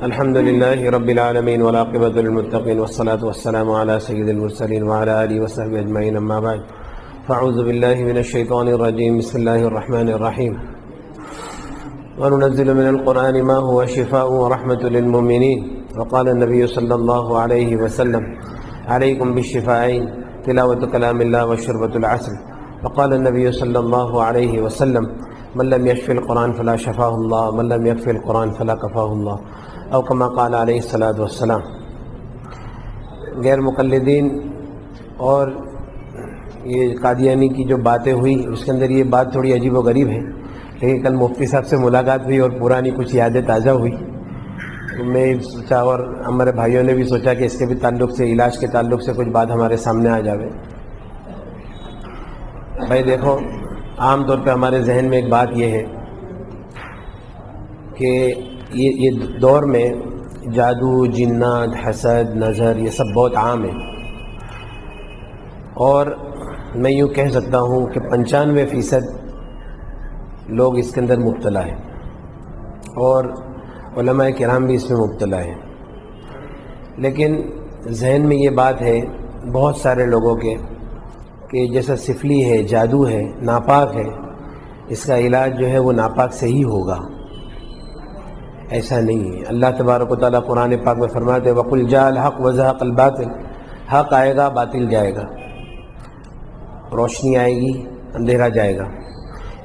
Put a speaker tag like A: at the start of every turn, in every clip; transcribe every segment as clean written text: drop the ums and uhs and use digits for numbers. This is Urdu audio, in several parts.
A: الحمد لله رب العالمين والعاقبة للمتقين والصلاة والسلام على سيد المرسلين وعلى آله وصحبه أجمعين أما بعد فأعوذ بالله من الشيطان الرجيم بسم الله الرحمن الرحيم وننزل من القرآن ما هو شفاء ورحمة للمؤمنين وقال النبي صلى الله عليه وسلم عليكم بالشفاءين تلاوة كلام الله وشربة العسل وقال النبي صلى الله عليه وسلم من لم يشفي القرآن فلا شفاه الله من لم يكفي القرآن فلا كفاه الله او کما قال علیہ الصلوۃ والسلام۔ غیر مقلدین اور یہ قادیانی کی جو باتیں ہوئی اس کے اندر یہ بات تھوڑی عجیب و غریب ہے، لیکن کل مفتی صاحب سے ملاقات ہوئی اور پرانی کچھ یادیں تازہ ہوئی۔ میں سوچا اور ہمارے بھائیوں نے بھی سوچا کہ اس کے بھی تعلق سے، علاج کے تعلق سے کچھ بات ہمارے سامنے آ جاوے۔ بھائی دیکھو، عام طور پہ ہمارے ذہن میں ایک بات یہ ہے کہ یہ دور میں جادو، جنات، حسد، نظر یہ سب بہت عام ہے، اور میں یوں کہہ سکتا ہوں کہ 95% لوگ اس کے اندر مبتلا ہیں، اور علماء کرام بھی اس میں مبتلا ہیں۔ لیکن ذہن میں یہ بات ہے بہت سارے لوگوں کے کہ جیسا سفلی ہے، جادو ہے، ناپاک ہے، اس کا علاج جو ہے وہ ناپاک سے ہی ہوگا۔ ایسا نہیں ہے۔ اللہ تبارک و تعالیٰ قرآن پاک میں فرماتے ہیں وَقُلْ جَاءَ الْحَقُّ وَزَهَقَ الْبَاطِلُ، حق آئے گا، باطل جائے گا، روشنی آئے گی، اندھیرا جائے گا۔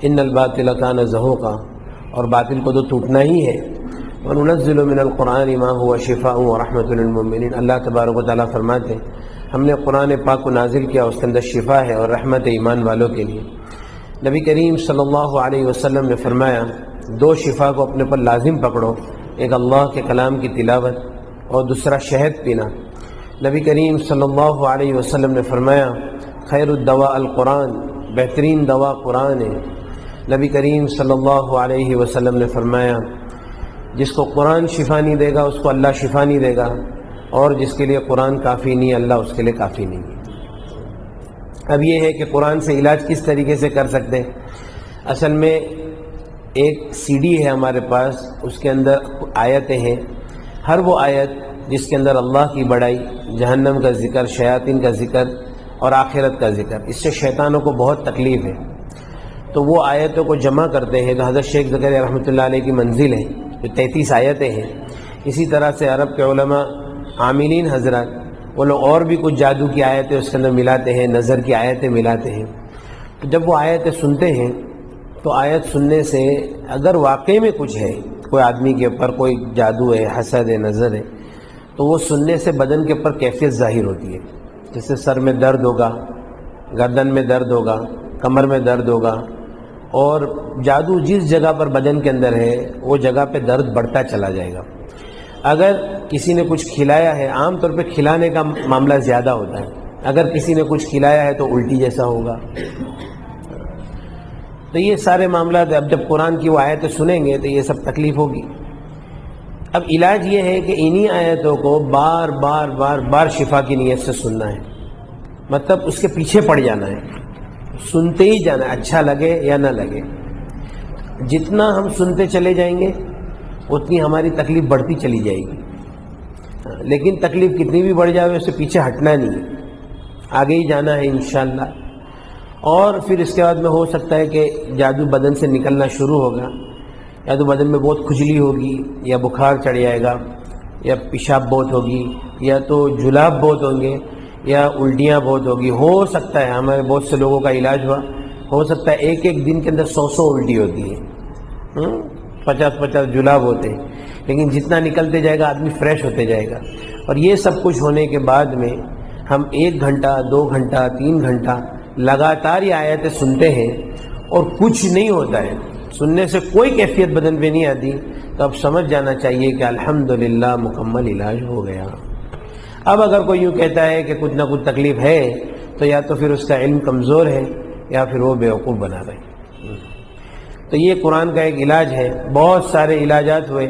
A: إِنَّ الْبَاطِلَ كَانَ زَهُوقًا، اور باطل کو تو ٹوٹنا ہی ہے۔ وَنُنَزِّلُ مِنَ الْقُرْآنِ مَا هُوَ شِفَاءٌ وَرَحْمَةٌ لِلْمُؤْمِنِينَ، اللہ تبارک و تعالیٰ فرماتے ہیں ہم نے قرآن پاک کو نازل کیا، اس کے اندر شفا ہے اور رحمت ایمان والوں کے لیے۔ نبی کریم صلی اللہ علیہ وسلم نے فرمایا دو شفا کو اپنے پر لازم پکڑو، ایک اللہ کے کلام کی تلاوت اور دوسرا شہد پینا۔ نبی کریم صلی اللہ علیہ وسلم نے فرمایا خیر الدواء القرآن، بہترین دوا قرآن ہے۔ نبی کریم صلی اللہ علیہ وسلم نے فرمایا جس کو قرآن شفا نہیں دے گا اس کو اللہ شفا نہیں دے گا، اور جس کے لیے قرآن کافی نہیں اللہ اس کے لیے کافی نہیں ہے۔ اب یہ ہے کہ قرآن سے علاج کس طریقے سے کر سکتے ہیں۔ اصل میں ایک سی ڈی ہے ہمارے پاس، اس کے اندر آیتیں ہیں، ہر وہ آیت جس کے اندر اللہ کی بڑائی، جہنم کا ذکر، شیاطین کا ذکر اور آخرت کا ذکر، اس سے شیطانوں کو بہت تکلیف ہے، تو وہ آیتوں کو جمع کرتے ہیں۔ تو حضرت شیخ زکریا رحمۃ اللہ علیہ کی منزل ہے جو 33 آیتیں ہیں۔ اسی طرح سے عرب کے علماء عاملین حضرات وہ لوگ اور بھی کچھ جادو کی آیتیں اس کے اندر ملاتے ہیں، نظر کی آیتیں ملاتے ہیں۔ تو جب وہ آیتیں سنتے ہیں تو آیت سننے سے اگر واقعی میں کچھ ہے، کوئی آدمی کے اوپر کوئی جادو ہے، حسد ہے، نظر ہے، تو وہ سننے سے بدن کے اوپر کیفیت ظاہر ہوتی ہے۔ جیسے سر میں درد ہوگا، گردن میں درد ہوگا، کمر میں درد ہوگا، اور جادو جس جگہ پر بدن کے اندر ہے وہ جگہ پہ درد بڑھتا چلا جائے گا۔ اگر کسی نے کچھ کھلایا ہے، عام طور پہ کھلانے کا معاملہ زیادہ ہوتا ہے، اگر کسی نے کچھ کھلایا ہے تو الٹی جیسا ہوگا۔ تو یہ سارے معاملات اب جب قرآن کی وہ آیتیں سنیں گے تو یہ سب تکلیف ہوگی۔ اب علاج یہ ہے کہ انہی آیتوں کو بار بار بار بار شفا کی نیت سے سننا ہے، مطلب اس کے پیچھے پڑ جانا ہے، سنتے ہی جانا ہے، اچھا لگے یا نہ لگے۔ جتنا ہم سنتے چلے جائیں گے اتنی ہماری تکلیف بڑھتی چلی جائے گی، لیکن تکلیف کتنی بھی بڑھ جائے اس سے پیچھے ہٹنا نہیں ہے، آگے ہی جانا ہے انشاءاللہ۔ اور پھر اس کے بعد میں ہو سکتا ہے کہ جادو بدن سے نکلنا شروع ہوگا، یا تو بدن میں بہت کھجلی ہوگی، یا بخار چڑھ جائے گا، یا پیشاب بہت ہوگی، یا تو جلاب بہت ہوں گے، یا الٹیاں بہت ہوگی۔ ہو سکتا ہے ہمارے بہت سے لوگوں کا علاج ہو سکتا ہے ایک ایک دن کے اندر 100 الٹی ہوتی ہے، 50 جلاب ہوتے ہیں، لیکن جتنا نکلتے جائے گا آدمی فریش ہوتے جائے گا۔ اور یہ سب کچھ ہونے کے بعد میں ہم 1 گھنٹہ 2 گھنٹہ 3 گھنٹہ لگاتار یہ آیتیں سنتے ہیں اور کچھ نہیں ہوتا ہے، سننے سے کوئی کیفیت بدن پہ نہیں آتی، تو اب سمجھ جانا چاہیے کہ الحمدللہ مکمل علاج ہو گیا۔ اب اگر کوئی یوں کہتا ہے کہ کچھ نہ کچھ تکلیف ہے تو یا تو پھر اس کا علم کمزور ہے یا پھر وہ بیوقوف بنا رہے۔ تو یہ قرآن کا ایک علاج ہے، بہت سارے علاجات ہوئے،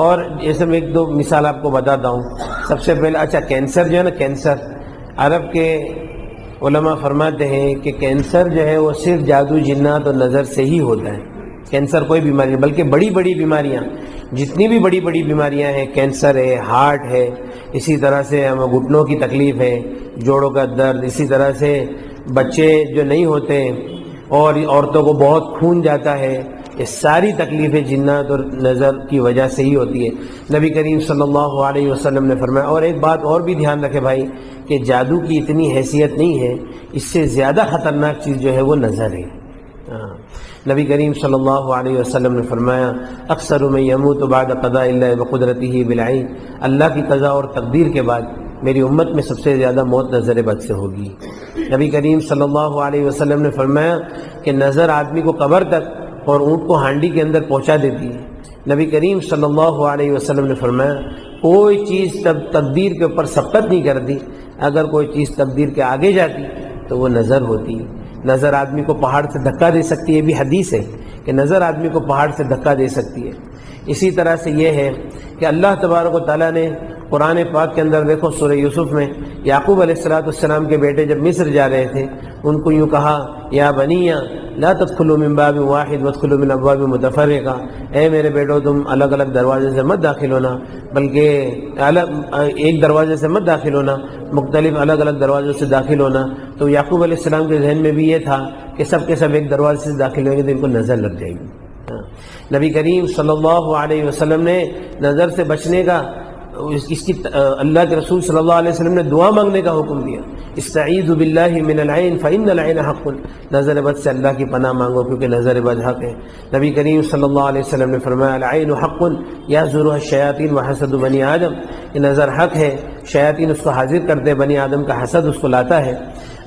A: اور جیسے میں 1-2 مثال آپ کو بتاتا ہوں۔ سب سے پہلے اچھا کینسر جو ہے نا، کینسر عرب کے علماء فرماتے ہیں کہ کینسر جو ہے وہ صرف جادو، جنات اور نظر سے ہی ہوتا ہے۔ کینسر کوئی بیماری نہیں، بلکہ بڑی بڑی بیماریاں، جتنی بھی بڑی بڑی بیماریاں ہیں، کینسر ہے، ہارٹ ہے، اسی طرح سے ہمیں گھٹنوں کی تکلیف ہے، جوڑوں کا درد، اسی طرح سے بچے جو نہیں ہوتے اور عورتوں کو بہت خون جاتا ہے، یہ ساری تکلیفیں جنات اور نظر کی وجہ سے ہی ہوتی ہے۔ نبی کریم صلی اللہ علیہ وسلم نے فرمایا، اور ایک بات اور بھی دھیان رکھے بھائی کہ جادو کی اتنی حیثیت نہیں ہے، اس سے زیادہ خطرناک چیز جو ہے وہ نظر ہے۔ نبی کریم صلی اللہ علیہ وسلم نے فرمایا، اکثر من یموت بعد قضاء اللہ بقدرتہ بالعین، اللہ کی قضاء اور تقدیر کے بعد میری امت میں سب سے زیادہ موت نظر بد سے ہوگی۔ نبی کریم صلی اللہ علیہ وسلم نے فرمایا کہ نظر آدمی کو قبر تک اور اونٹ کو ہانڈی کے اندر پہنچا دیتی ہے۔ نبی کریم صلی اللہ علیہ وسلم نے فرمایا کوئی چیز تقدیر کے اوپر سبقت نہیں کرتی، اگر کوئی چیز تقدیر کے آگے جاتی تو وہ نظر ہوتی ہے۔ نظر آدمی کو پہاڑ سے دھکا دے سکتی ہے، یہ بھی حدیث ہے کہ نظر آدمی کو پہاڑ سے دھکا دے سکتی ہے۔ اسی طرح سے یہ ہے کہ اللہ تبارک و تعالیٰ نے قرآن پاک کے اندر دیکھو سورہ یوسف میں یعقوب علیہ السلام کے بیٹے جب مصر جا رہے تھے ان کو یوں کہا، یا بنی لا تدخلوا من باب واحد وادخلوا من ابواب متفرقہ، اے میرے بیٹو تم الگ الگ دروازے سے مت داخل ہونا، بلکہ ایک دروازے سے مت داخل ہونا، مختلف الگ الگ دروازوں سے داخل ہونا۔ تو یعقوب علیہ السلام کے ذہن میں بھی یہ تھا کہ سب کے سب ایک دروازے سے داخل ہوئیں گے تو ان کو نظر لگ جائے گی۔ نبی کریم صلی اللہ علیہ وسلم نے نظر سے بچنے کا اس کی اللہ کے رسول صلی اللہ علیہ وسلم نے دعا مانگنے کا حکم دیا، استعیذوا باللہ من العین فإن العین حق، نظر بد سے اللہ کی پناہ مانگو کیونکہ نظر بد حق ہے۔ نبی کریم صلی اللہ علیہ وسلم نے فرمایا العین حق یحضرها الشیاطین وحسد بنی آدم، یہ نظر حق ہے، شیاطین اس کو حاضر کرتے ہیں، بنی آدم کا حسد اس کو لاتا ہے۔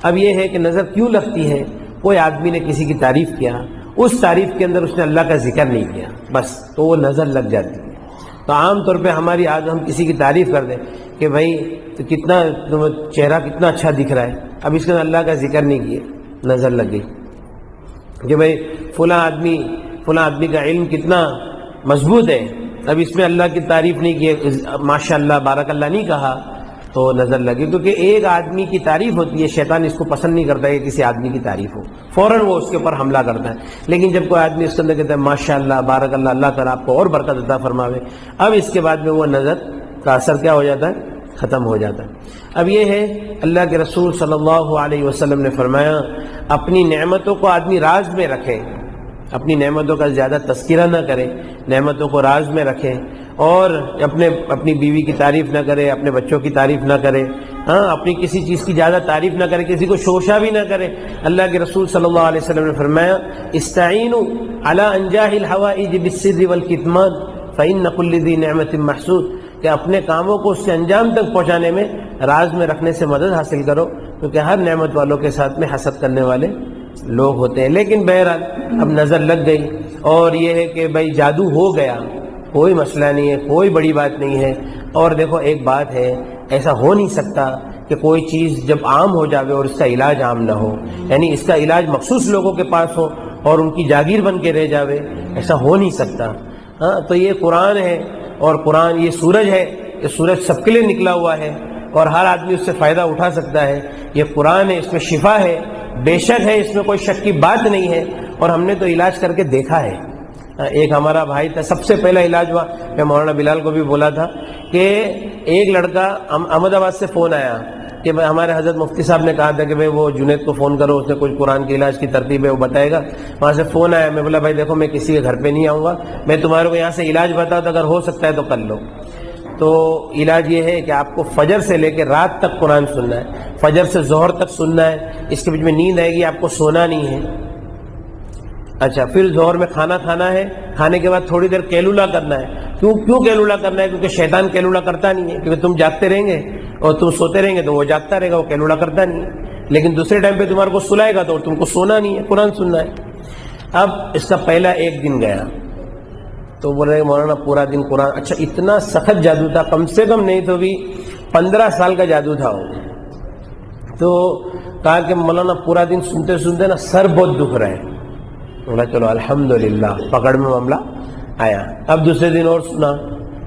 A: اب یہ ہے کہ نظر کیوں لگتی ہے؟ کوئی آدمی نے کسی کی تعریف کیا، اس تعریف کے اندر اس نے اللہ کا ذکر نہیں کیا، بس تو وہ نظر لگ جاتی ہے۔ تو عام طور پہ ہماری آج ہم کسی کی تعریف کر دیں کہ بھائی تو کتنا چہرہ کتنا اچھا دکھ رہا ہے، اب اس کے اندر اللہ کا ذکر نہیں کیا، نظر لگ گئی کہ بھائی فلاں آدمی کا علم کتنا مضبوط ہے، اب اس میں اللہ کی تعریف نہیں کی، ماشاء اللہ بارک اللہ نہیں کہا تو نظر لگی۔ کیونکہ ایک آدمی کی تعریف ہوتی ہے، شیطان اس کو پسند نہیں کرتا کہ کسی آدمی کی تعریف ہو، فوراً وہ اس کے اوپر حملہ کرتا ہے۔ لیکن جب کوئی آدمی اس کے اندر کہتا ہے ماشاء اللہ بارک اللہ، اللہ تعالیٰ آپ کو اور برکت عطا فرماوے، اب اس کے بعد میں وہ نظر کا اثر کیا ہو جاتا ہے؟ ختم ہو جاتا ہے۔ اب یہ ہے اللہ کے رسول صلی اللہ علیہ وسلم نے فرمایا اپنی نعمتوں کو آدمی راز میں رکھے، اپنی نعمتوں کا زیادہ تذکرہ نہ کرے، نعمتوں کو راز میں رکھے، اور اپنی بیوی کی تعریف نہ کرے، اپنے بچوں کی تعریف نہ کرے، اپنی کسی چیز کی زیادہ تعریف نہ کرے، کسی کو شوشہ بھی نہ کرے۔ اللہ کے رسول صلی اللہ علیہ وسلم نے فرمایا استعینوا علی انجاح الحوائج بالسر والکتمان فإن كل ذی نعمت محسود، کہ اپنے کاموں کو اس سے انجام تک پہنچانے میں راز میں رکھنے سے مدد حاصل کرو، کیونکہ ہر نعمت والوں کے ساتھ میں حسد کرنے والے لوگ ہوتے ہیں۔ لیکن بہرحال اب نظر لگ گئی، اور یہ ہے کہ بھائی جادو ہو گیا، کوئی مسئلہ نہیں ہے، کوئی بڑی بات نہیں ہے۔ اور دیکھو ایک بات ہے، ایسا ہو نہیں سکتا کہ کوئی چیز جب عام ہو جاوے اور اس کا علاج عام نہ ہو، یعنی اس کا علاج مخصوص لوگوں کے پاس ہو اور ان کی جاگیر بن کے رہ جاوے، ایسا ہو نہیں سکتا۔ تو یہ قرآن ہے، اور قرآن یہ سورج ہے، یہ سورج سب کے لیے نکلا ہوا ہے اور ہر آدمی اس سے فائدہ اٹھا سکتا ہے۔ یہ قرآن ہے، اس میں شفا ہے، بے شک ہے، اس میں کوئی شک کی بات نہیں ہے، اور ہم نے تو علاج کر کے دیکھا ہے۔ ایک ہمارا بھائی تھا، سب سے پہلا علاج ہوا، میں مولانا بلال کو بھی بولا تھا کہ ایک لڑکا احمد آباد سے فون آیا کہ ہمارے حضرت مفتی صاحب نے کہا تھا کہ بھائی وہ جنید کو فون کرو، اس نے کچھ قرآن کے علاج کی ترتیب ہے وہ بتائے گا۔ وہاں سے فون آیا، میں بولا بھائی دیکھو میں کسی کے گھر پہ نہیں آؤں گا، میں تمہارے کو یہاں سے علاج بتا دوں، اگر ہو سکتا ہے تو کر لو۔ تو علاج یہ ہے کہ آپ کو فجر سے لے کے رات تک قرآن سننا ہے، فجر سے ظہر تک سننا ہے، اس کے بیچ میں نیند آئے گی، آپ کو سونا نہیں ہے۔ اچھا، پھر ظہر میں کھانا کھانا ہے، کھانے کے بعد تھوڑی دیر کیلولا کرنا ہے۔ کیوں کیلولا کرنا ہے؟ کیونکہ شیطان کیلولا کرتا نہیں ہے، کیونکہ تم جاگتے رہیں گے اور تم سوتے رہیں گے تو وہ جاگتا رہے گا، وہ کیلولا کرتا نہیں ہے۔ لیکن دوسرے ٹائم پہ تمہارے کو سلائے گا تو تم کو سونا نہیں ہے، قرآن سننا ہے۔ اب اس کا پہلا ایک دن گیا تو بول رہے مولانا پورا دن قرآن، اچھا اتنا سخت جادو تھا، کم سے کم نہیں تو بھی 15 سال کا جادو تھا وہ۔ تو کہا کہ مولانا پورا دن سنتے سنتے نا سر بہت دکھ رہا ہے۔ بولا چلو الحمدللہ، پکڑ میں معاملہ آیا۔ اب دوسرے دن اور سنا،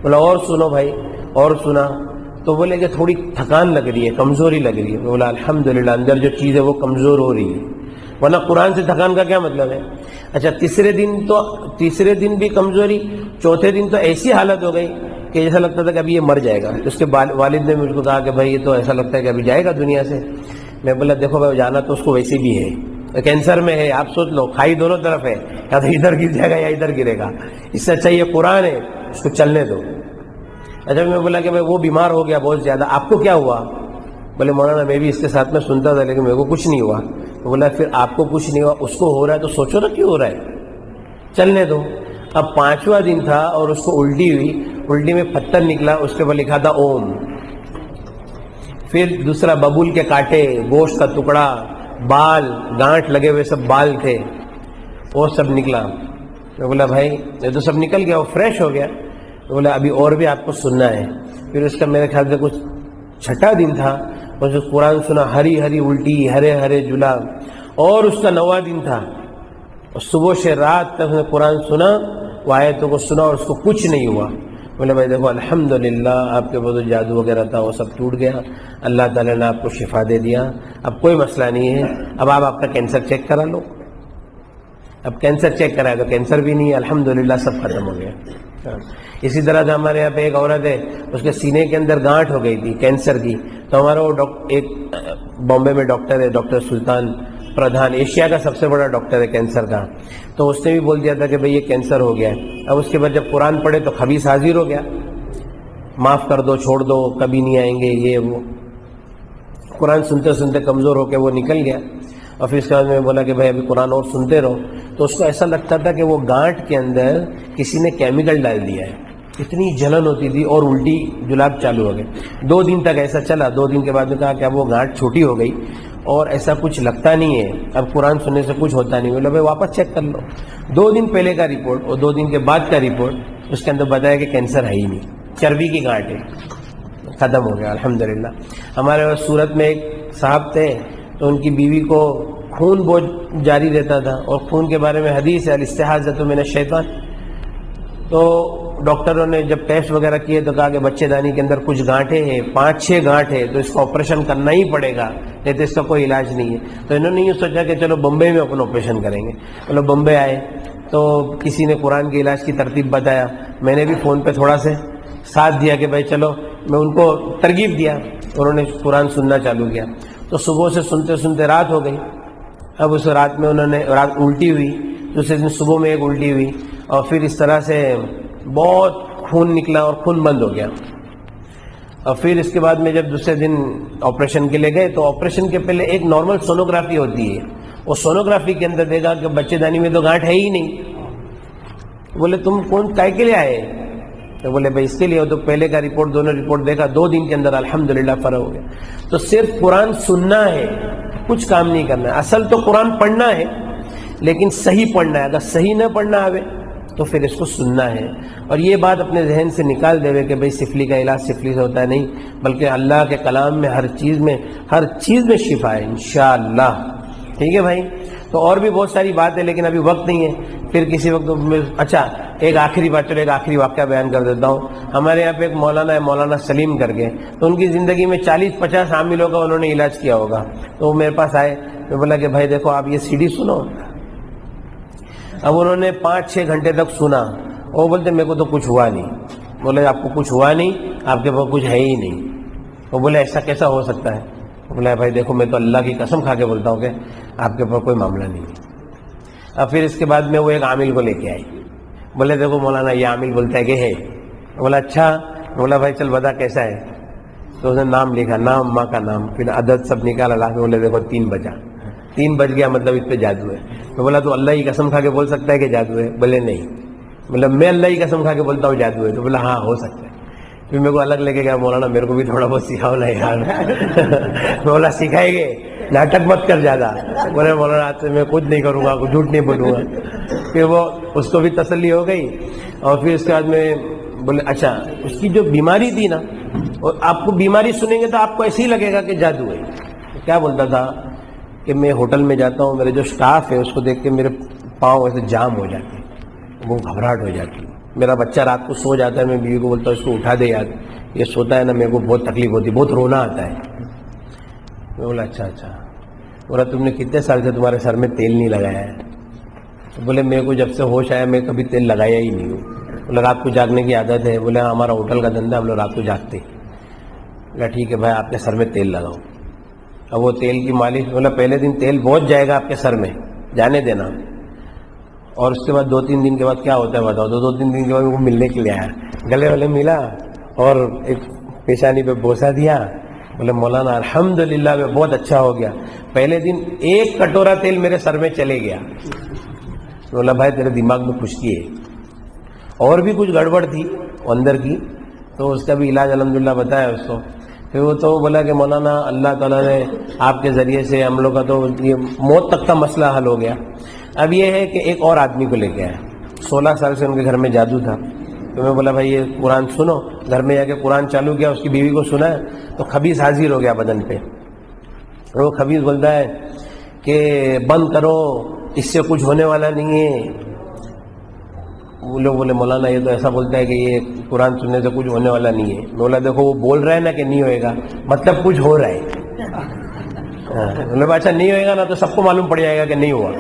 A: بولا اور سنو بھائی، اور سنا تو بولے کہ تھوڑی تھکان لگ رہی ہے، کمزوری لگ رہی ہے۔ بولا الحمدللہ، اندر جو چیز ہے وہ کمزور ہو رہی ہے، ورنہ قرآن سے تھکان کا کیا مطلب ہے؟ اچھا تیسرے دن بھی کمزوری، چوتھے دن تو ایسی حالت ہو گئی کہ ایسا لگتا تھا کہ ابھی یہ مر جائے گا. اس کے والد نے مجھ کو کہا کہ بھائی یہ تو ایسا لگتا ہے کہ ابھی جائے گا دنیا سے. میں بولا دیکھو بھائی جانا تو اس کو ویسے بھی ہے، کینسر میں ہے، آپ سوچ لو کھائی دونوں طرف ہے، یا تو ادھر گر جائے گا یا ادھر گرے گا. اس سے اچھا یہ قرآن ہے، اس کو چلنے دو. اچھا میں بولا کہ بھائی وہ بیمار ہو گیا بہت زیادہ، آپ کو کیا ہوا؟ بولے مولانا میں بھی اس کے ساتھ میں سنتا تھا لیکن میرے کو کچھ نہیں ہوا. تو بولا پھر آپ کو کچھ نہیں ہوا، اس کو ہو رہا ہے تو سوچو نا کیوں ہو رہا ہے، چلنے دو. اب 5واں دن تھا اور اس کو الٹی ہوئی، الٹی میں پتھر نکلا، اس کے اوپر لکھا تھا اوم. پھر دوسرا ببول کے کانٹے، گوشت کا ٹکڑا، بال، گانٹھ لگے ہوئے سب بال تھے، وہ سب نکلا. میں بولا بھائی یہ تو سب نکل گیا، وہ فریش ہو گیا. تو بولا ابھی اور بھی آپ کو سننا ہے. پھر اس کا میرے خیال سے کچھ 6واں دن تھا، اور قرآن سنا، ہری ہری الٹی، ہرے ہرے جلا. اور اس کا 9واں دن تھا، اور صبح سے رات تک نے قرآن سنا، وہ آیتوں کو سنا اور اس کو کچھ نہیں ہوا. بولے بھائی دیکھو الحمدللہ آپ کے وہ جو جادو وغیرہ تھا وہ سب ٹوٹ گیا، اللہ تعالیٰ نے آپ کو شفا دے دیا، اب کوئی مسئلہ نہیں ہے. اب آپ کا کینسر چیک کرا لو. اب کینسر چیک کرائے تو کینسر بھی نہیں ہے، الحمدللہ سب ختم ہو گیا. اسی طرح سے ہمارے یہاں پہ ایک عورت ہے، اس کے سینے کے اندر گانٹھ ہو گئی تھی کینسر کی. تو ہمارا وہ ایک بامبے میں ڈاکٹر ہے، ڈاکٹر سلطان پردھان، ایشیا کا سب سے بڑا ڈاکٹر ہے کینسر کا. تو اس نے بھی بول دیا تھا کہ بھئی یہ کینسر ہو گیا ہے. اب اس کے بعد جب قرآن پڑھے تو خبیث حاضر ہو گیا، معاف کر دو، چھوڑ دو، کبھی نہیں آئیں گے، یہ وہ. قرآن سنتے سنتے کمزور ہو کے وہ نکل گیا. اور پھر اس کے بعد میں بولا کہ بھائی ابھی قرآن اور سنتے رہو. تو اس کو ایسا لگتا تھا کہ وہ گانٹھ کے اندر کسی نے کیمیکل ڈال دیا ہے، اتنی جلن ہوتی تھی اور الٹی جلاب چالو ہو گئے. 2 دن تک ایسا چلا. 2 دن کے بعد میں کہا کہ اب وہ گانٹھ چھوٹی ہو گئی اور ایسا کچھ لگتا نہیں ہے، اب قرآن سننے سے کچھ ہوتا نہیں. بولا بھائی واپس چیک کر لو. 2 دن پہلے کا رپورٹ اور 2 دن کے بعد کا رپورٹ، اس کے اندر بتایا کہ کینسر ہے ہی نہیں، چربی کی گانٹھ ہے، ختم ہو گیا الحمدللہ. ہمارے سورت میں ایک صاحب تھے، تو ان کی بیوی کو خون بہت جاری رہتا تھا، اور خون کے بارے میں حدیث ہے الاستحاضۃ من الشیطان. تو ڈاکٹروں نے جب ٹیسٹ وغیرہ کیے تو کہا کہ بچے دانی کے اندر کچھ گانٹھیں ہیں، 5-6 گانٹھ ہے، تو اس کا آپریشن کرنا ہی پڑے گا، نہیں تو اس کا کوئی علاج نہیں ہے. تو انہوں نے یہ سوچا کہ چلو بمبئی میں اپنا آپریشن کریں گے. چلو بمبئی آئے تو کسی نے قرآن کے علاج کی ترتیب بتایا. میں نے بھی فون پہ تھوڑا سے ساتھ دیا کہ بھائی چلو، میں ان کو ترغیب دیا. انہوں نے قرآن سننا چالو کیا. تو صبح سے سنتے سنتے رات ہو گئی. اب اس رات میں انہوں نے رات الٹی ہوئی، دوسرے دن صبح میں ایک الٹی ہوئی، اور پھر اس طرح سے بہت خون نکلا اور خون بند ہو گیا. اور پھر اس کے بعد میں جب دوسرے دن آپریشن کے لیے گئے تو آپریشن کے پہلے ایک نارمل سونوگرافی ہوتی ہے. وہ سونوگرافی کے اندر دیکھا کہ بچے دانی میں تو گانٹھ ہے ہی نہیں. بولے تم کون کائے کے لیے آئے؟ تو بولے بھائی اس کے لیے. تو پہلے کا رپورٹ، دونوں رپورٹ دیکھا، 2 دن کے اندر الحمدللہ فرق ہو گیا. تو صرف قرآن سننا ہے، کچھ کام نہیں کرنا ہے. اصل تو قرآن پڑھنا ہے لیکن صحیح پڑھنا ہے. اگر صحیح نہ پڑھنا آوے تو پھر اس کو سننا ہے. اور یہ بات اپنے ذہن سے نکال دے کہ بھئی سفلی کا علاج سفلی سے ہوتا ہے، نہیں، بلکہ اللہ کے کلام میں ہر چیز میں شفا ہے انشاءاللہ. ٹھیک ہے بھائی. تو اور بھی بہت ساری بات ہے لیکن ابھی وقت نہیں ہے، پھر کسی وقت. اچھا ایک آخری بات، چلو ایک آخری واقعہ بیان کر دیتا ہوں. ہمارے یہاں پہ ایک مولانا ہے، مولانا سلیم کر کے. تو ان کی زندگی میں 40-50 عاملوں کا انہوں نے علاج کیا ہوگا. تو وہ میرے پاس آئے، میں بولا کہ بھائی دیکھو آپ یہ CD سنو. اب انہوں نے 5-6 گھنٹے تک سنا. وہ بولتے میرے کو تو کچھ ہوا نہیں. بولے آپ کو کچھ ہوا نہیں، آپ کے پاس کچھ ہے ہی نہیں. وہ بولے ایسا کیسا ہو سکتا ہے؟ بولا بھائی دیکھو میں تو اللہ کی قسم کھا کے بولتا ہوں کہ آپ کے پاس کوئی معاملہ نہیں ہے. اب پھر اس کے بعد میں وہ ایک عامل کو لے کے آئی. بولے دیکھو مولانا یہ عامل بولتا ہے کہ ہے. بولا اچھا. بولا بھائی چل بتا کیسا ہے. تو اس نے نام لکھا، نام، ماں کا نام، پھر عدد سب نکالا. لا کے بولے دیکھو 3 بجا. 3 بج گیا مطلب اس پہ جادو ہے. تو بولا تو اللہ کی قسم کھا کے بول سکتا ہے کہ جادو ہے؟ بولے نہیں. مطلب میں اللہ کی قسم کھا کے بولتا ہوں جادو ہے. تو بولا ہاں ہو سکتا ہے. پھر میرے کو الگ لے کے گیا، مولانا میرے کو بھی تھوڑا بہت سکھاؤ نا یار. بولا سکھائے گے، ناٹک مت کر زیادہ. بولے مولانا آج سے میں کچھ نہیں کروں گا، جھوٹ نہیں بولوں گا. پھر وہ اس کو بھی تسلی ہو گئی. اور پھر اس کے بعد میں بولے اچھا اس کی جو بیماری تھی نا، اور آپ کو بیماری سنیں گے تو آپ کو ایسے ہی لگے گا کہ جادو ہے. کیا بولتا تھا کہ میں ہوٹل میں جاتا ہوں، میرے جو سٹاف ہے اس کو دیکھ کے میرے پاؤں ایسے جام ہو جاتے ہیں، وہ گھبراہٹ ہو جاتی ہے. میرا بچہ رات کو سو جاتا ہے، میں بیوی کو بولتا ہوں اس کو اٹھا دے یار، یہ سوتا ہے نا میرے کو بہت تکلیف ہوتی ہے، بہت رونا آتا ہے. میں بولا اچھا. بولا تم نے کتنے سال سے تمہارے سر میں تیل نہیں لگایا ہے؟ بولے میرے کو جب سے ہوش آیا میں کبھی تیل لگایا ہی نہیں ہوں. بولے رات کو جاگنے کی عادت ہے. بولے ہمارا ہوٹل کا دھندا ہم لوگ رات کو جاگتے. بولا ٹھیک ہے بھائی آپ کے سر میں تیل لگاؤ. اب وہ تیل کی مالش. بولا پہلے دن تیل بہت جائے گا آپ کے سر میں, جانے دینا, اور اس کے بعد 2-3 دن کے بعد کیا ہوتا ہے بتاؤ. 2-3 دن کے بعد وہ ملنے کے لیے آیا, گلے والے ملا اور ایک پیشانی پہ بوسہ دیا. بولے مولانا الحمدللہ میں بہت اچھا ہو گیا, پہلے دن 1 کٹورا تیل میرے سر میں چلے گیا. بولا بھائی تیرے دماغ میں خشکی ہے, اور بھی کچھ گڑبڑ تھی اندر کی, تو اس کا بھی علاج الحمدللہ بتایا اس کو. پھر وہ تو بولا کہ مولانا اللہ تعالیٰ نے آپ کے ذریعے سے ہم لوگ کا تو یہ موت تک کا مسئلہ حل ہو گیا. اب یہ ہے کہ ایک اور آدمی کو لے کے آیا, 16 سال سے ان کے گھر میں جادو تھا. تو میں بولا بھائی یہ قرآن سنو. گھر میں جا کے قرآن چالو کیا, اس کی بیوی کو سنا ہے تو خبیث حاضر ہو گیا بدن پہ. وہ خبیث بولتا ہے کہ بند کرو, اس سے کچھ ہونے والا نہیں ہے. وہ لوگ بولے مولانا یہ تو ایسا بولتا ہے کہ یہ قرآن سننے سے کچھ ہونے والا نہیں ہے. بولا دیکھو وہ بول رہا ہے نا کہ نہیں ہوئے گا, مطلب کچھ ہو رہا ہے. بولے اچھا نہیں ہوئے گا نا تو سب کو معلوم پڑ جائے گا کہ نہیں ہوا,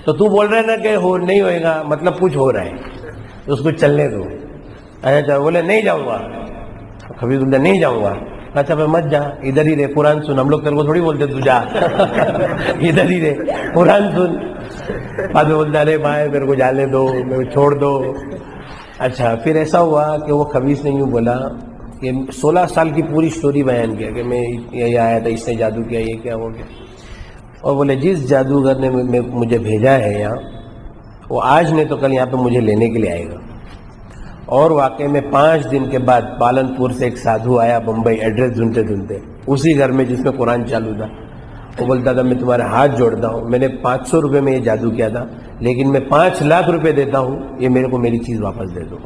A: تو بول رہا ہے نا کہ نہیں ہوئے گا مطلب کچھ ہو رہا ہے, تو اس کو چلنے دو. اچھا بولے نہیں جاؤں گا. خبیث بولتا نہیں جاؤں گا. اچھا میں مت جا, ادھر ہی رہے قرآن سن. ہم لوگ تیرے کو تھوڑی بولتے تو جا, ادھر ہی رہے قرآن سن. بعد میں بولتا ارے بھائی میرے کو جانے دو, میرے کو چھوڑ دو. اچھا پھر ایسا ہوا کہ وہ خبیث نے یوں بولا کہ 16 سال کی پوری سٹوری بیان کیا کہ میں یہ آیا تھا, اس نے جادو کیا, یہ کیا, وہ کیا. اور بولے جس جادوگر نے مجھے بھیجا ہے یہاں, وہ آج نہیں تو کل یہاں پہ مجھے لینے کے لیے آئے گا. اور واقعی میں 5 دن کے بعد پالنپور سے ایک سادھو آیا بمبئی, ایڈریس ڈھونڈتے ڈھونڈتے, اسی گھر میں جس میں قرآن چالو تھا. وہ بولتا تھا میں تمہارے ہاتھ جوڑتا ہوں, میں نے 500 روپے میں یہ جادو کیا تھا, لیکن میں 5 لاکھ روپے دیتا ہوں, یہ میرے کو میری چیز واپس دے دو.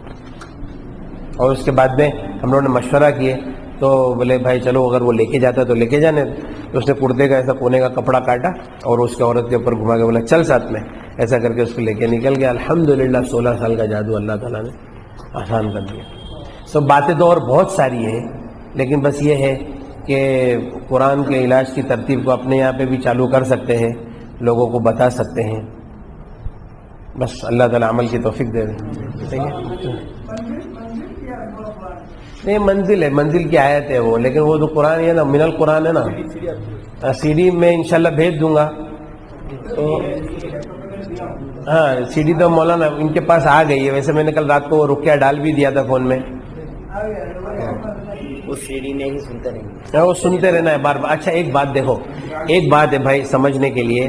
A: اور اس کے بعد میں ہم لوگوں نے مشورہ کیے تو بولے بھائی چلو اگر وہ لے کے جاتا تو لے کے جانے. تو اس نے کرتے کا ایسا کونے کا کپڑا کاٹا اور اس کے عورت کے اوپر گھما کے بولا چل ساتھ میں. ایسا کر کے اس کو لے کے نکل گیا. الحمدللہ 16 سال کا جادو اللہ تعالیٰ نے آسان کر دیا. سب باتیں تو اور بہت ساری ہیں, لیکن بس یہ ہے کہ قرآن کے علاج کی ترتیب کو اپنے یہاں پہ بھی چالو کر سکتے ہیں, لوگوں کو بتا سکتے ہیں. بس اللہ تعالیٰ عمل کی توفیق دے دیں. صحیح ہے, نہیں منزل ہے, منزل کی آیت ہے وہ, لیکن وہ تو قرآن ہے نا, من القرآن ہے نا. سی ڈی میں انشاءاللہ بھیج دوں گا. تو ہاں سی ڈی تو مولانا ان کے پاس آ گئی ہے. ویسے میں نے کل رات کو وہ رکیا ڈال بھی دیا تھا فون میں.
B: وہ سی ڈی نہیں سنتے رہیں گے,
A: وہ سنتے رہنا ہے بار بار. اچھا ایک بات دیکھو, ایک بات ہے بھائی سمجھنے کے لیے,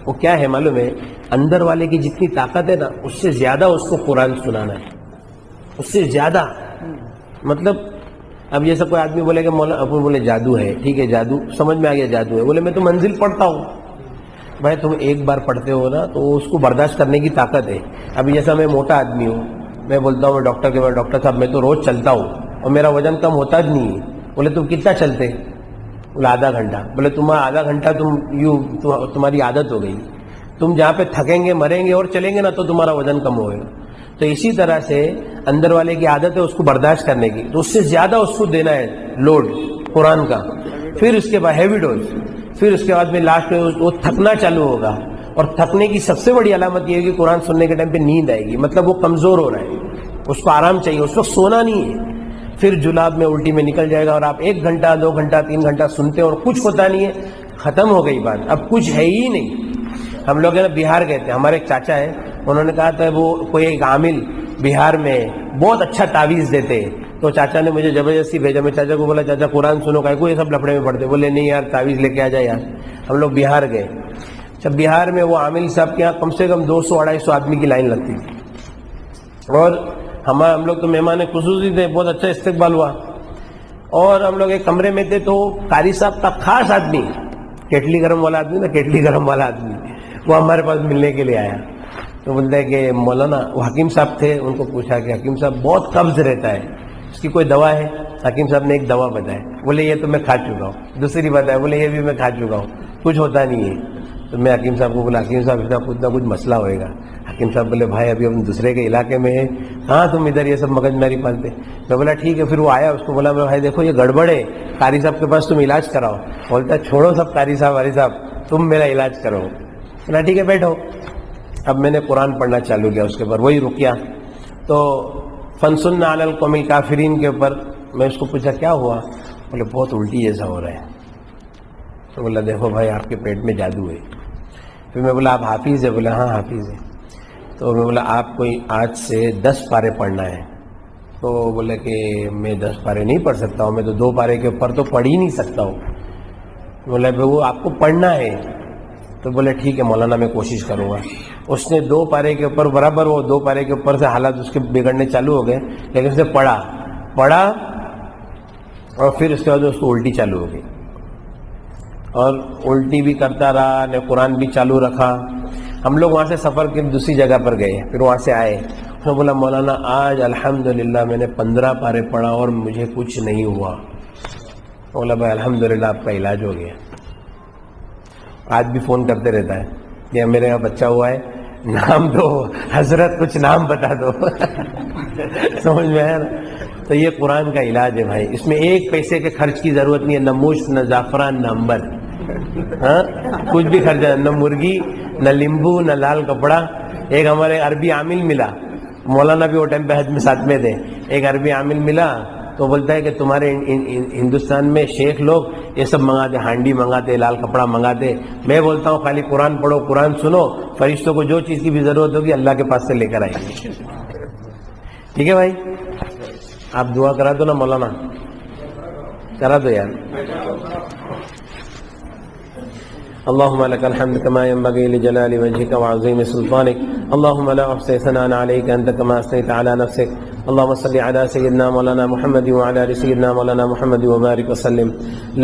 A: وہ کیا ہے معلوم ہے, اندر والے کی جتنی طاقت ہے نا اس سے زیادہ اس کو قرآن سنانا ہے, اس سے زیادہ. مطلب اب جیسا کوئی آدمی بولے کہ مولانا اپن بولے جادو ہے, ٹھیک ہے جادو سمجھ میں آ گیا جادو ہے. بولے میں تو منزل پڑھتا ہوں. بھائی تم ایک بار پڑھتے ہو نا تو اس کو برداشت کرنے کی طاقت ہے. ابھی جیسا میں موٹا آدمی ہوں, میں بولتا ہوں میں ڈاکٹر کے بعد ڈاکٹر صاحب میں تو روز چلتا ہوں اور میرا وزن کم ہوتا بھی نہیں ہے. بولے تم کتنا چلتے؟ بولے آدھا گھنٹہ. بولے تمہارا آدھا گھنٹہ تمہاری عادت ہو گئی. تم جہاں پہ تھکیں گے مریں گے اور چلیں گے نا تو تمہارا وزن کم ہوئے گا. تو اسی طرح سے اندر والے کی عادت ہے اس کو برداشت کرنے کی, تو اس سے زیادہ اس کو دینا ہے لوڈ قرآن کا. پھر اس کے بعد ہیوی ڈوز, پھر اس کے بعد میں لاسٹ میں وہ تھکنا چالو ہوگا. اور تھکنے کی سب سے بڑی علامت یہ ہے کہ قرآن سننے کے ٹائم پہ نیند آئے گی, مطلب وہ کمزور ہو رہا ہے, اس کو آرام چاہیے, اس وقت سونا نہیں ہے. پھر جلاب میں الٹی میں نکل جائے گا, اور آپ 1 گھنٹہ 2 گھنٹہ 3 گھنٹہ سنتے اور کچھ ہوتا نہیں ہے, ختم ہو گئی بات, اب کچھ ہے ہی نہیں. ہم لوگ نا بہار گئے تھے, ہمارے ایک چاچا ہے, انہوں نے کہا تھا وہ کوئی ایک عامل بہار میں بہت اچھا تعویذ دیتے, تو چاچا نے مجھے زبردستی بھیجا. میں چاچا کو بولا چاچا قرآن سنو, کا کوئی سب لفڑے میں پڑھتے. بولے نہیں یار تعویذ لے کے آ جائے یار. ہم لوگ بہار گئے. جب بہار میں وہ عامل صاحب کے یہاں کم سے کم 200-250 آدمی کی لائن لگتی تھی, اور ہم لوگ تو مہمان خصوصی تھے, بہت اچھا استقبال ہوا. اور ہم لوگ ایک کمرے میں تھے, تو قاری صاحب کا خاص آدمی, کیٹلی گرم والا آدمی نا, کیٹلی گرم والا آدمی, وہ ہمارے پاس ملنے کے لیے آیا. تو بولتا ہے کہ مولانا, وہ حکیم صاحب تھے, ان کو پوچھا کہ حکیم صاحب بہت قبض رہتا ہے, اس کی کوئی دوا ہے؟ حکیم صاحب نے ایک دوا بتایا. بولے یہ تو میں کھا چکا ہوں. دوسری بتایا, بولے یہ بھی میں کھا چکا ہوں, کچھ ہوتا نہیں ہے. تو میں حکیم صاحب کو بولا حکیم صاحب اس کا کچھ نہ کچھ مسئلہ ہوئے گا. حکیم صاحب بولے بھائی ابھی ہم دوسرے کے علاقے میں ہیں, کہاں تم ادھر یہ سب مگج ماری پالتے. میں بولا ٹھیک ہے. پھر وہ آیا, اس کو بولا میں بھائی دیکھو یہ گڑبڑ ہے, قاری صاحب کے پاس تم علاج کراؤ. بولتا چھوڑو سب قاری صاحب تم میرا علاج کرو. بولا ٹھیک ہے بیٹھو. اب میں نے قرآن پڑھنا چالو کیا اس کے اوپر، وہی رقیہ. تو فنسن علی القوم الکافرین کے اوپر میں اس کو پوچھا کیا ہوا؟ بولے بہت الٹی جیسا ہو رہا ہے. تو بولا دیکھو بھائی آپ کے پیٹ میں جادو ہے. پھر میں بولا آپ حافظ ہے؟ بولا ہاں حافظ ہے. تو میں بولا آپ کو آج سے 10 پارے پڑھنا ہے. تو بولے کہ میں 10 پارے نہیں پڑھ سکتا ہوں، میں تو 2 پارے کے اوپر تو پڑھ ہی نہیں سکتا ہوں. بولا بھائی وہ آپ کو پڑھنا ہے. تو بولے ٹھیک ہے مولانا میں کوشش کروں گا. اس نے 2 پارے کے اوپر برابر وہ 2 پارے کے اوپر سے حالات اس کے بگڑنے چالو ہو گئے، لیکن اس نے پڑھا اور پھر اس کے بعد اس کو الٹی چالو ہو گئی، اور الٹی بھی کرتا رہا نے قرآن بھی چالو رکھا. ہم لوگ وہاں سے سفر کے دوسری جگہ پر گئے، پھر وہاں سے آئے. اس نے بولا مولانا آج الحمدللہ میں نے 15 پارے پڑھا اور مجھے کچھ نہیں ہوا. بولا بھائی الحمدللہ آپ کا علاج ہو گیا. آج بھی فون کرتے رہتا ہے کہ میرے یہاں بچہ ہوا ہے، نام دو حضرت، کچھ نام بتا دو. سمجھ میں آیا نا؟ تو یہ قرآن کا علاج ہے بھائی. اس میں 1 پیسے کے خرچ کی ضرورت نہیں ہے، نہ مشت، نہ زعفران، نہ عنبر، ہاں کچھ بھی خرچ، نہ مرغی، نہ لیمبو، نہ لال کپڑا. ایک ہمارے عربی عامل ملا، مولانا بھی وہ ٹائم پہ حج میں ساتھ میں تھے. ایک عربی عامل ملا تو بولتا ہے کہ تمہارے ہندوستان میں شیخ لوگ یہ سب منگاتے، ہانڈی منگاتے، لال کپڑا منگاتے. میں بولتا ہوں خالی قرآن پڑھو، قرآن سنو، فرشتوں کو جو چیز کی بھی ضرورت ہوگی اللہ کے پاس سے لے کر آئیں گے. ٹھیک ہے بھائی؟ آپ دعا کرا دو نا مولانا، کرا دو یار. اللهم لك الحمد كما ينبغي لجلال وجهك وعظيم سلطانك. اللهم لا احصي ثناء عليك انت كما اثنيت على نفسك. اللهم صل على سيدنا مولانا محمد وعلى ال سيدنا مولانا محمد وبارك وسلم.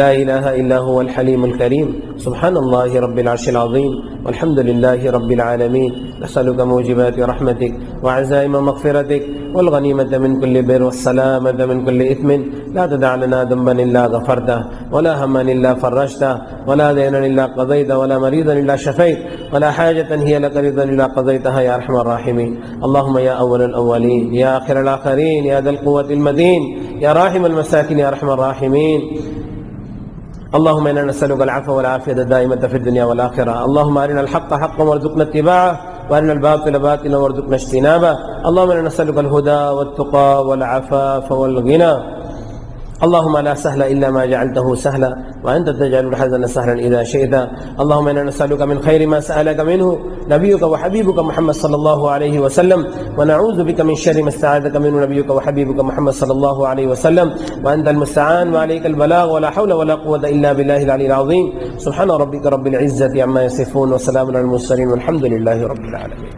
A: لا اله الا هو الحليم الكريم. سبحان الله رب العرش العظيم والحمد لله رب العالمين. نسألك موجبات رحمتك وعزائم مغفرتك والغنيمة من كل بر والسلامة من كل إثم. لا تدع لنا ذنبا إلا غفرته ولا هما إلا فرجته ولا دينا إلا قضيته ولا مريضا إلا شفيت ولا حاجة هي لك رضا إلا قضيتها يا أرحم الراحمين. اللهم يا أول الأولين يا آخر الآخرين يا ذا القوة المتين يا راحم المساكين يا أرحم الراحمين. اللهم إنا نسألك العفو والعافية الدائمة في الدنيا والآخرة. اللهم أرنا الحق حقا وارزقنا اتباعه وأرنا الباطل باطلا وارزقنا اجتنابه. اللهم إنا نسألك الهدى والتقى والعفاف والغنى. اللهم لا سهل إلا ما جعلته سهلا وأنت تجعل الحزن سهلا إذا شئت. اللهم إنا نسألك من خير ما سألك منه نبيك وحبيبك محمد صلى الله عليه وسلم ونعوذ بك من شر ما استعاذك منه نبيك وحبيبك محمد صلى الله عليه وسلم وأنت المستعان وعليك البلاغ ولا حول ولا قوة إلا بالله العلي العظيم. سبحان ربك رب العزة عما يصفون وسلام على المرسلين والحمد لله رب العالمين.